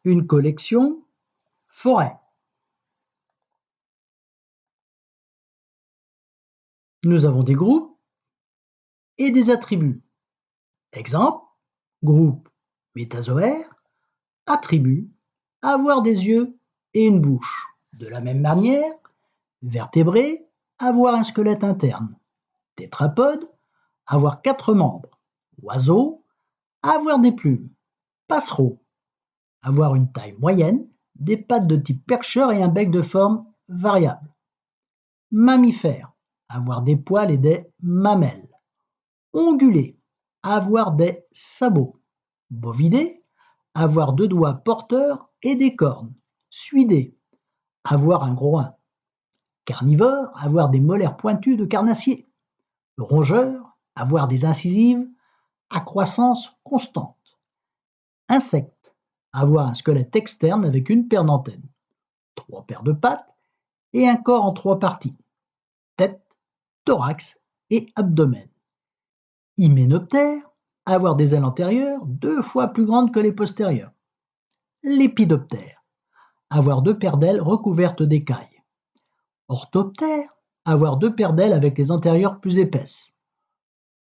une collection forêt. Nous avons des groupes et des attributs. Exemple, groupe métazoaire, attribut avoir des yeux et une bouche. De la même manière, vertébré, avoir un squelette interne. Tétrapode, avoir 4 membres. Oiseau, avoir des plumes. Passereau, avoir une taille moyenne, des pattes de type percheur et un bec de forme variable. Mammifère, avoir des poils et des mamelles. Ongulé, avoir des sabots. Bovidé, avoir 2 doigts porteurs et des cornes. Suidé, avoir un groin. Carnivore, avoir des molaires pointues de carnassier. Rongeur, avoir des incisives à croissance constante. Insecte, avoir un squelette externe avec une paire d'antennes, 3 paires de pattes et un corps en 3 parties, tête, thorax et abdomen. Hyménoptère, avoir des ailes antérieures 2 fois plus grandes que les postérieures. Lépidoptère, avoir 2 paires d'ailes recouvertes d'écailles. Orthoptère, avoir 2 paires d'ailes avec les antérieures plus épaisses.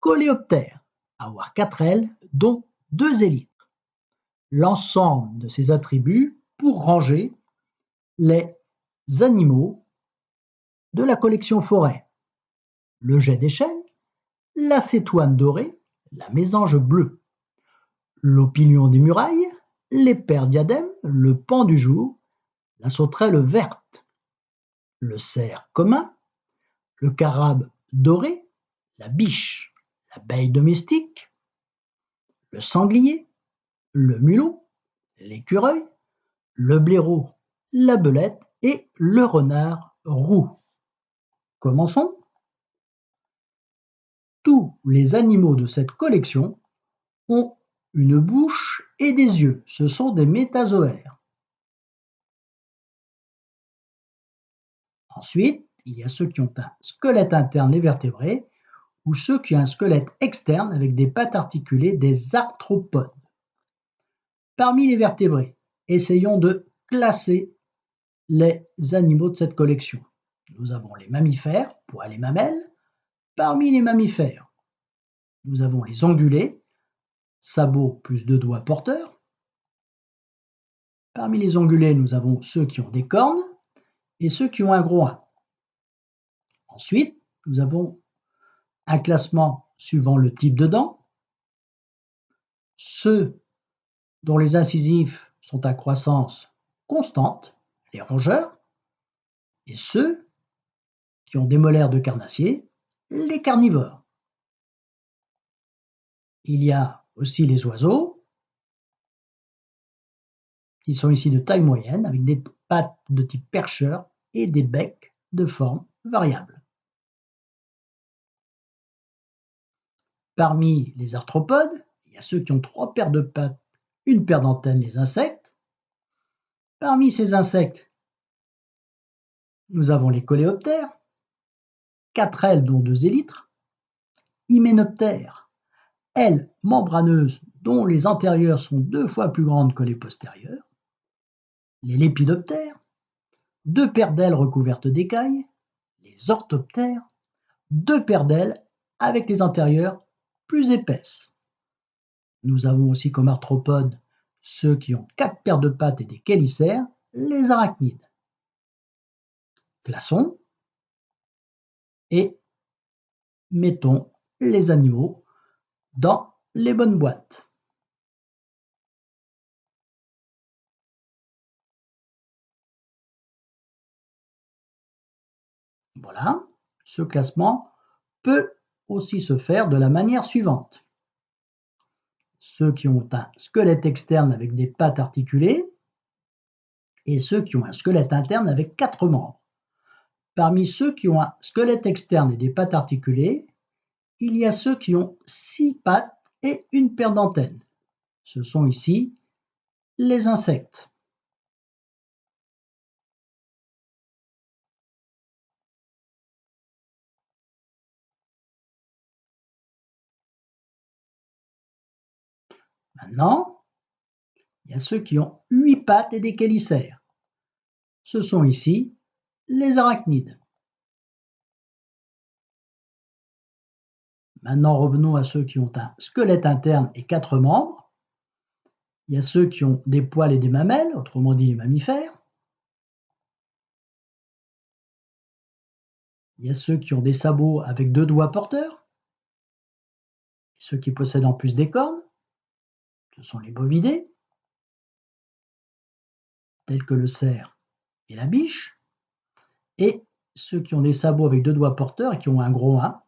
Coléoptère, avoir 4 ailes dont 2 élytres. L'ensemble de ces attributs pour ranger les animaux de la collection forêt. Le jet des chênes, la cétoine dorée, la mésange bleue, l'opinion des murailles, l'épère diadème, le paon du jour, la sauterelle verte, le cerf commun, le carabe doré, la biche, l'abeille domestique, le sanglier, le mulot, l'écureuil, le blaireau, la belette et le renard roux. Commençons. Tous les animaux de cette collection ont une bouche et des yeux. Ce sont des métazoaires. Ensuite, il y a ceux qui ont un squelette interne et vertébré ou ceux qui ont un squelette externe avec des pattes articulées, des arthropodes. Parmi les vertébrés, essayons de classer les animaux de cette collection. Nous avons les mammifères, poils et mamelles. Parmi les mammifères, nous avons les ongulés, sabots plus 2 doigts porteurs. Parmi les ongulés, nous avons ceux qui ont des cornes et ceux qui ont un groin. Ensuite, nous avons un classement suivant le type de dents. Ceux dont les incisifs sont à croissance constante, les rongeurs, et ceux qui ont des molaires de carnassier, les carnivores. Il y a aussi les oiseaux, qui sont ici de taille moyenne, avec des pattes de type percheur et des becs de forme variable. Parmi les arthropodes, il y a ceux qui ont 3 paires de pattes, une paire d'antennes, les insectes. Parmi ces insectes, nous avons les coléoptères, 4 ailes dont 2 élytres. Hyménoptères, ailes membraneuses dont les antérieures sont 2 fois plus grandes que les postérieures. Les lépidoptères, 2 paires d'ailes recouvertes d'écailles. Les orthoptères, 2 paires d'ailes avec les antérieures plus épaisses. Nous avons aussi comme arthropodes ceux qui ont 4 paires de pattes et des chélicères, les arachnides. Classons et mettons les animaux dans les bonnes boîtes. Voilà, ce classement peut aussi se faire de la manière suivante. Ceux qui ont un squelette externe avec des pattes articulées et ceux qui ont un squelette interne avec 4 membres. Parmi ceux qui ont un squelette externe et des pattes articulées, il y a ceux qui ont 6 pattes et une paire d'antennes. Ce sont ici les insectes. Maintenant, Il y a ceux qui ont 8 pattes et des chélicères. Ce sont ici les arachnides. Maintenant, revenons à ceux qui ont un squelette interne et 4 membres. Il y a ceux qui ont des poils et des mamelles, autrement dit les mammifères. Il y a ceux qui ont des sabots avec 2 doigts porteurs. Ceux qui possèdent en plus des cornes, ce sont les bovidés, tels que le cerf et la biche. Et ceux qui ont des sabots avec 2 doigts porteurs et qui ont un gros 1,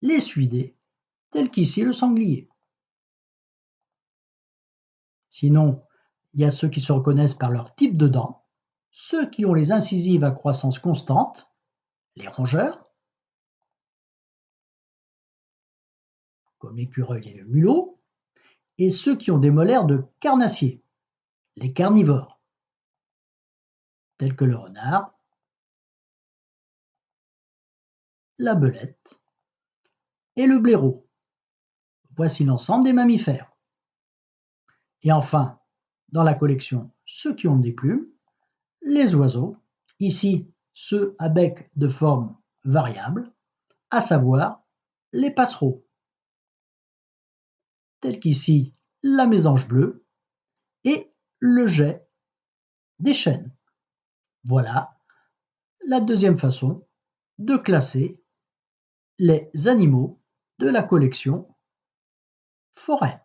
les suidés, tels qu'ici le sanglier. Sinon, il y a ceux qui se reconnaissent par leur type de dents, ceux qui ont les incisives à croissance constante, les rongeurs, comme l'écureuil et le mulot, et ceux qui ont des molaires de carnassier, les carnivores, tels que le renard, la belette et le blaireau. Voici l'ensemble des mammifères. Et enfin, dans la collection, ceux qui ont des plumes, les oiseaux, ici ceux à bec de forme variable, à savoir les passereaux, tels qu'ici la mésange bleue et le geai des chênes. Voilà la deuxième façon de classer les animaux de la collection forêt.